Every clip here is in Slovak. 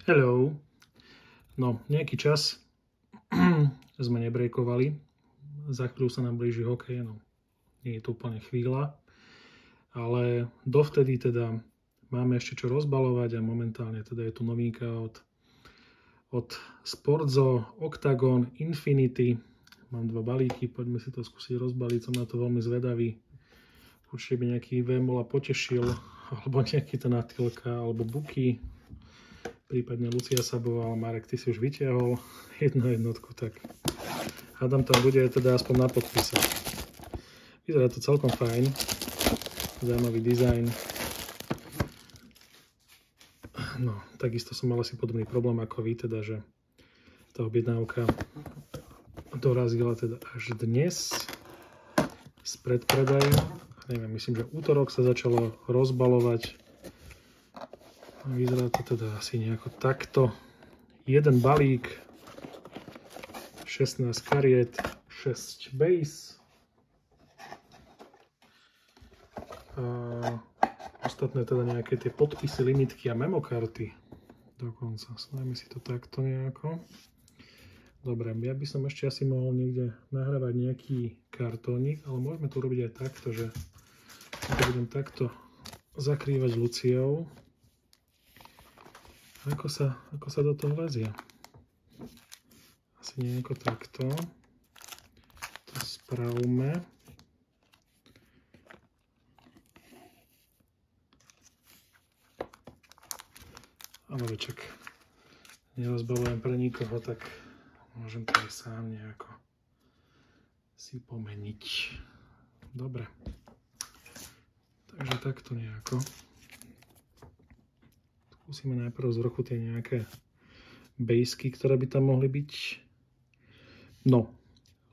Hello. No, nejaký čas sme nebrejkovali. Za chvíľu sa nám blíži hokej, no nie je to úplne chvíľa. Ale dovtedy teda máme ešte čo rozbalovať a momentálne teda je tu novinka od Sportzo, Octagon, Infinity. Mám 2 balíky, poďme si to skúsiť rozbaliť, som na to veľmi zvedavý. Určite by nejaký Vémola potešil, alebo nejaký ten Attila, alebo Buky. Prípadne Lucia Sabová, ale Marek, ty si už vytiahol jednotku, tak hádam tam bude teda aspoň na podpise. Vyzerá to celkom fajn, zaujímavý dizajn. No, takisto som mal asi podobný problém ako vy, teda, že tá objednávka dorazila teda až dnes z predpredaja. Neviem, myslím, že útorok sa začalo rozbalovať. Vyzerá to teda asi nejako takto. Jeden balík, 16 kariet, 6 base. A ostatné teda nejaké tie podpisy, limitky a memokarty. Dokonca. Snajme si to takto nejako. Dobre, ja by som ešte asi mohol niekde nahrávať nejaký kartónik, ale môžeme to urobiť aj takto, že to budem takto zakrývať Luciou. Ako sa do toho lezie? Asi nejako takto. To spravme. Ale čak nerozbalujem pre nikoho, tak môžem to aj sám nejako si pomeniť. Dobre. Takže takto nejako. Skúsime najprv z vrchu tie nejaké bejsky, ktoré by tam mohli byť. No,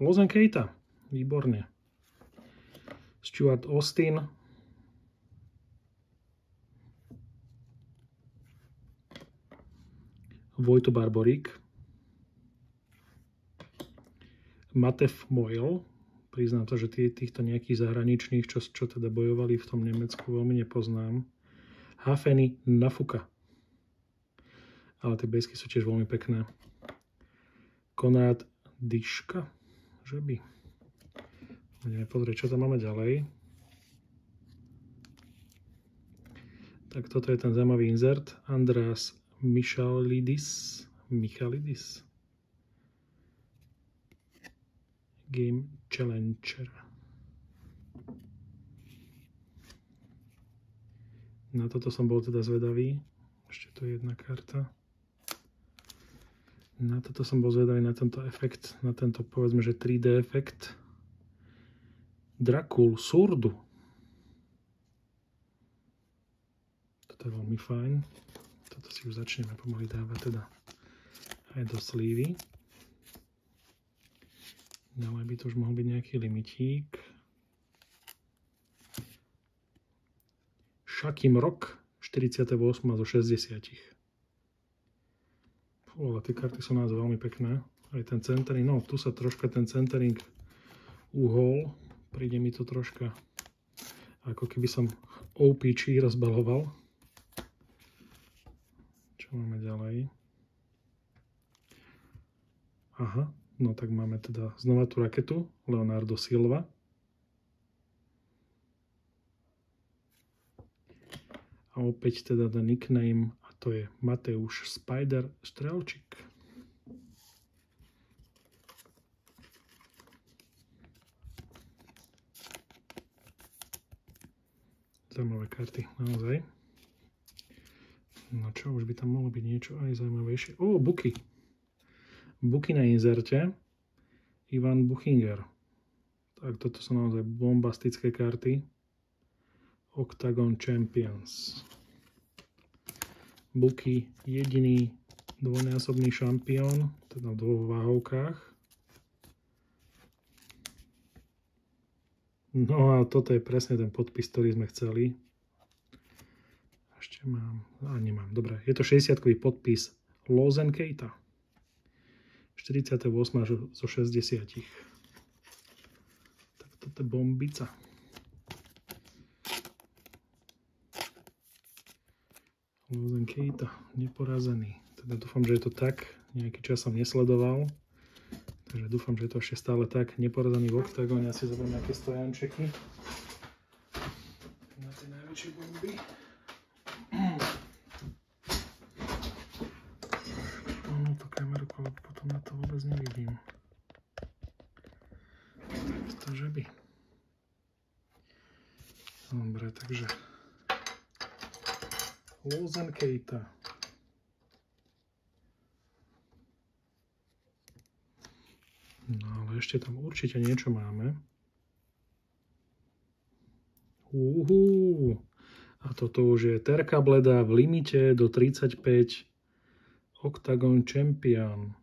Lozen Keita, výborne. Stuart Austin. Vojto Barborík. Matev Moil. Priznám to, že týchto nejakých zahraničných, čo teda bojovali v tom Nemecku, veľmi nepoznám. Hafeny Nafuka. Ale tie bejsky sú tiež veľmi pekné. Konrad Dyška. Že by. Budeme pozrieť, čo tam máme ďalej. Tak toto je ten zaujímavý insert. Andreas Michalidis. Game Challenger. Na toto som bol teda zvedavý. Ešte tu je jedna karta. Na toto som bol zvedavý, na tento efekt, na tento povedzme, že 3D efekt. Drakul Surdu. Toto je veľmi fajn. Toto si už začneme pomaly dávať teda aj do slívy. Ďalej by to už mohol byť nejaký limitík. Shaquem Rock 48 zo 60. Ale tie karty sú naozaj veľmi pekné. Aj ten centering, no tu sa troška ten centering uhol. Príde mi to troška ako keby som OPG rozbaloval. Čo máme ďalej? Aha, no tak máme teda znova tú raketu Leonardo Silva. A opäť teda ten nickname, a to je Mateusz Spider Strelčík. Zaujímavé karty, naozaj. No čo, už by tam mohlo byť niečo aj zaujímavejšie. Ó, Buky. Buky na inzerte. Ivan Buchinger. Tak toto sú naozaj bombastické karty. Octagon Champions. Buky, jediný dvojnásobný šampión, teda v 2 váhovkách. No a toto je presne ten podpis, ktorý sme chceli. Ešte mám, nemám, dobre. Je to 60-kový podpis Lozen Keita. 48 zo 60. Tak toto je bombica. Lawson Keita, neporazený. Teda dúfam, že je to tak. Nejaký čas som nesledoval. Takže dúfam, že je to ešte stále tak. Neporazený v oktagóne. Ja si zoberiem nejaké stojančeky. Na tie najväčšie bomby. Mám tú kamerku, ale potom na to vôbec nevidím. Pretože by. Dobre, takže Lawson Keita. No ale ešte tam určite niečo máme. A toto už je terka bleda v limite do 35 Octagon Champion.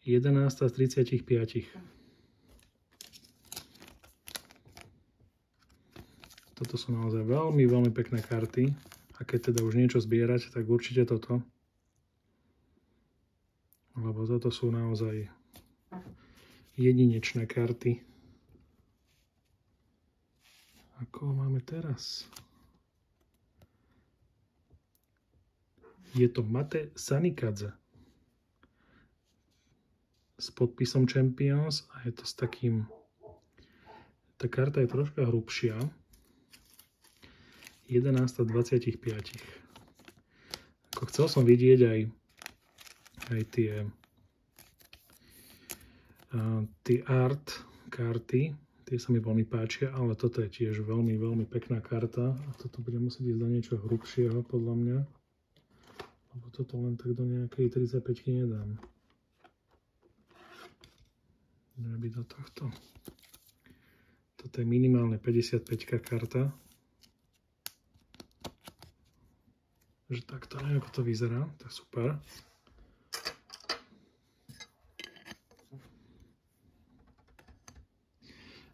11 z 35. Toto sú naozaj veľmi, veľmi pekné karty. A keď teda už niečo zbierať, tak určite toto. Lebo toto sú naozaj jedinečné karty. Ako máme teraz? Je to Mate Sanikadze s podpisom Champions a je to s takým... Tá karta je troška hrubšia. 11 z 25. Ako chcel som vidieť aj tie art karty, tie sa mi veľmi páčia, ale toto je tiež veľmi, veľmi pekná karta a toto bude musieť ísť do niečo hrubšieho podľa mňa, lebo toto len tak do nejakej 35-ky nedám. Neby do tohto. Toto je minimálne 55-ka karta. Takže takto, neviem, ako to vyzerá, to je super.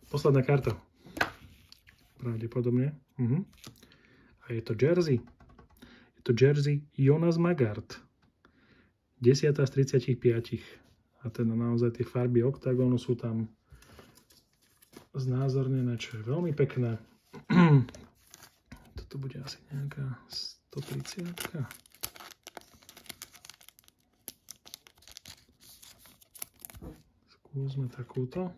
Posledná karta. Pravdepodobne. A je to jersey. Je to jersey Jonas Magart. 10 z 35. A teda naozaj tie farby oktagónu sú tam znázornené, čo je veľmi pekné. Toto bude asi nejaká 130. Skúsme takúto.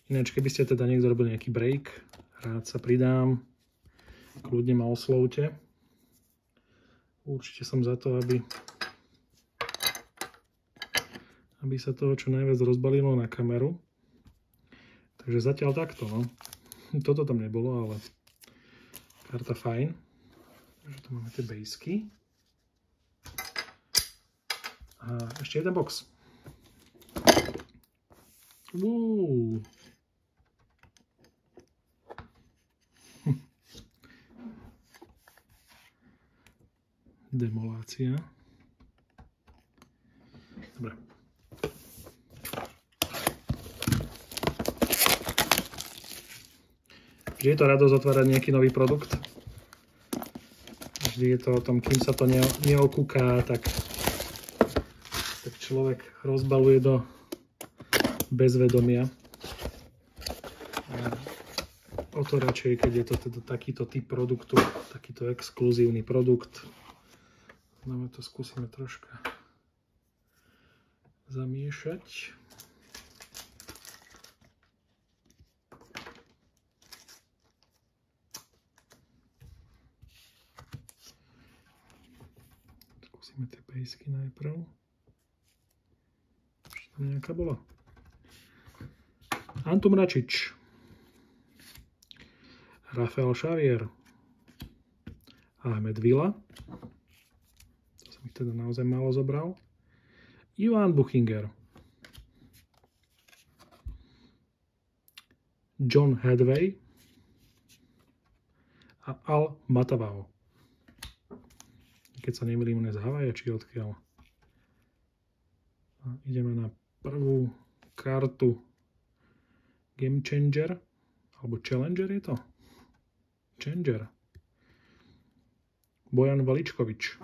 Ináč, keby ste teda niekto robil nejaký break, rád sa pridám, kľudne ma oslovte. Určite som za to, aby sa toho čo najviac rozbalilo na kameru. Takže zatiaľ takto, no. Toto tam nebolo, ale karta fajn. Takže tu máme tie bejsky. A ešte jeden box. Demolácia. Dobre. Vždy je to radosť otvárať nejaký nový produkt. Vždy je to o tom, kým sa to neokúká, tak človek rozbaluje do bezvedomia. O to radšej, keď je to teda takýto typ produktu, takýto exkluzívny produkt. No to skúsime troška zamiešať. Skúsime tie pejsky najprv. Ešte tam nejaká bola. Antum Račič. Rafael Xavier. Ahmed Villa. To som ich teda naozaj málo zobral. Ivan Buchinger. John Hadway. A Al Matavao. Keď sa nemýlim, on je z Havaja, či odkiaľ. A ideme na prvú kartu Game Changer. Alebo Challenger je to? Changer. Bojan Valičkovič.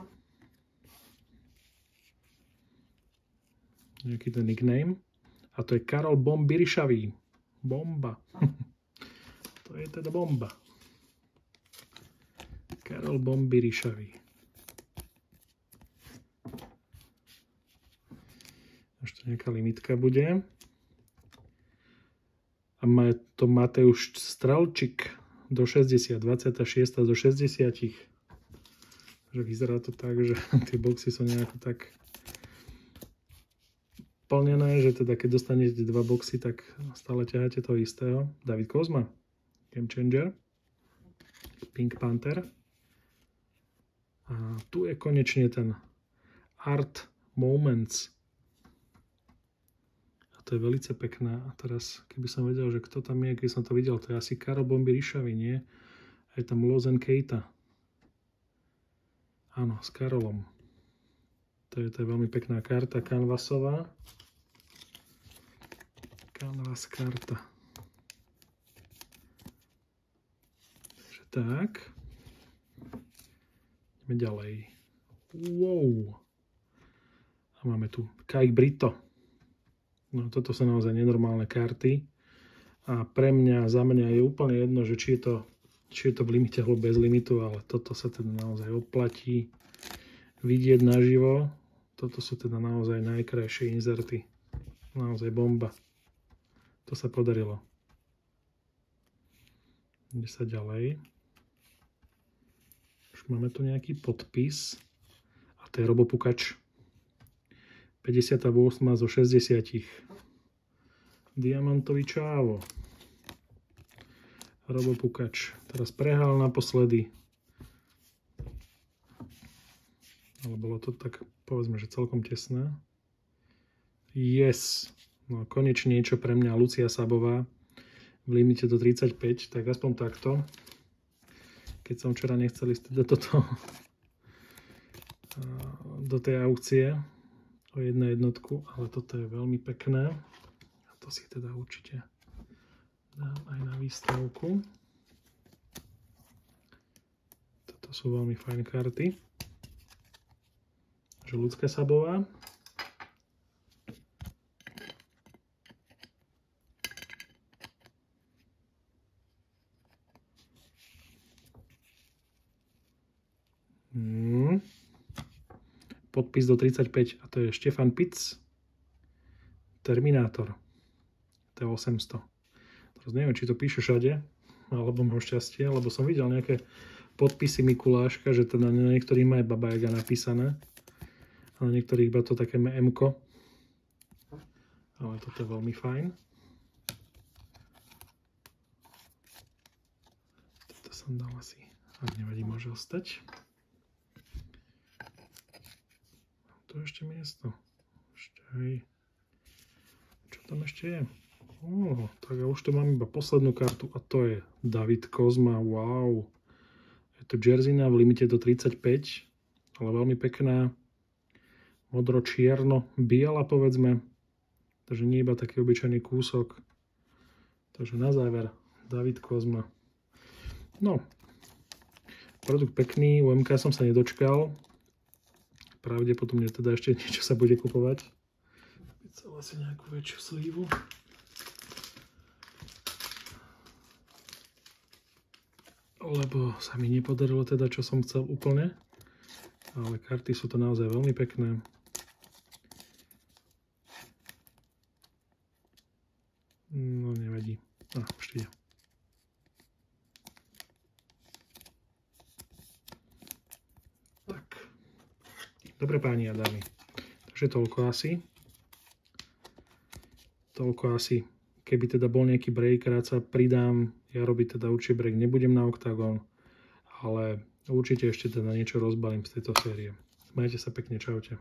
Nejaký ten nickname. A to je Karol Bombirišavý. Bomba. To je teda bomba. Karol Bomby Ryšavý. Ešte nejaká limitka bude. A má to Mateuš Stralčík do 60, 26 do 60. Takže vyzerá to tak, že tie boxy sú nejako tak plnené, že teda keď dostanete 2 boxy, tak stále ťaháte toho istého. David Kozma, Game Changer, Pink Panther. A tu je konečne ten Art Moments. A to je veľmi pekné. A teraz, keby som vedel, že kto tam je, keby som to videl, to je asi Karol Bomby Ryšavý, nie? A je tam Lozen Keita. Áno, s Karolom. To je veľmi pekná karta, kanvasová. Kanvas karta. Takže tak. Ideme ďalej. Wow. A máme tu Kaik Brito. No toto sú naozaj nenormálne karty. A pre mňa, za mňa je úplne jedno, že či je to v limite alebo bez limitu, ale toto sa teda naozaj oplatí vidieť naživo. Toto sú teda naozaj najkrajšie inzerty. Naozaj bomba. To sa podarilo. Ide sa ďalej. Už máme tu nejaký podpis. A to je Robo Pukač. 58 zo 60. Diamantový Čávo. Robo Pukač. Teraz prehral naposledy. Ale bolo to tak, povedzme, že celkom tesné. Yes. No konečne niečo pre mňa. Lucia Sabová. V limite do 35. Tak aspoň takto. Keď som včera nechcel ísť do tej aukcie o 1 jednotku. Ale toto je veľmi pekné. A to si teda určite dám aj na výstavku. Toto sú veľmi fajn karty. Takže Lucka Sabová. Podpis do 35 a to je Štefan Pitz. Terminátor. To je 800. Teraz neviem, či to píše všade, alebo mám šťastie, lebo som videl nejaké podpisy Mikuláška, že teda na niektorých má aj Baba Jaga napísané. A na niektorých iba to také M-ko. Ale toto je veľmi fajn. Toto som dal asi, ak nevadí, môže ostať. Mám tu ešte miesto. Ešte, hej. Čo tam ešte je? Tak a už tu mám iba poslednú kartu a to je David Kozma. Wow. Je to Jerseyna v limite do 35, ale veľmi pekná. Modro-čierno, biela povedzme. Takže nie iba taký obyčajný kúsok. Takže na záver David Kozma. No, produkt pekný, UMK som sa nedočkal. Pravdepodobne teda ešte niečo sa bude kupovať. Chcel asi nejakú väčšiu slívu. Lebo sa mi nepodarilo teda, čo som chcel úplne. Ale karty sú to naozaj veľmi pekné. No, nevadí. Ešte ide. Tak. Dobre páni a dámy. Takže toľko asi. Keby teda bol nejaký break, rád sa pridám. Ja robiť teda určite break nebudem na Octagon. Ale určite ešte teda niečo rozbalím z tejto série. Majte sa pekne, čaute.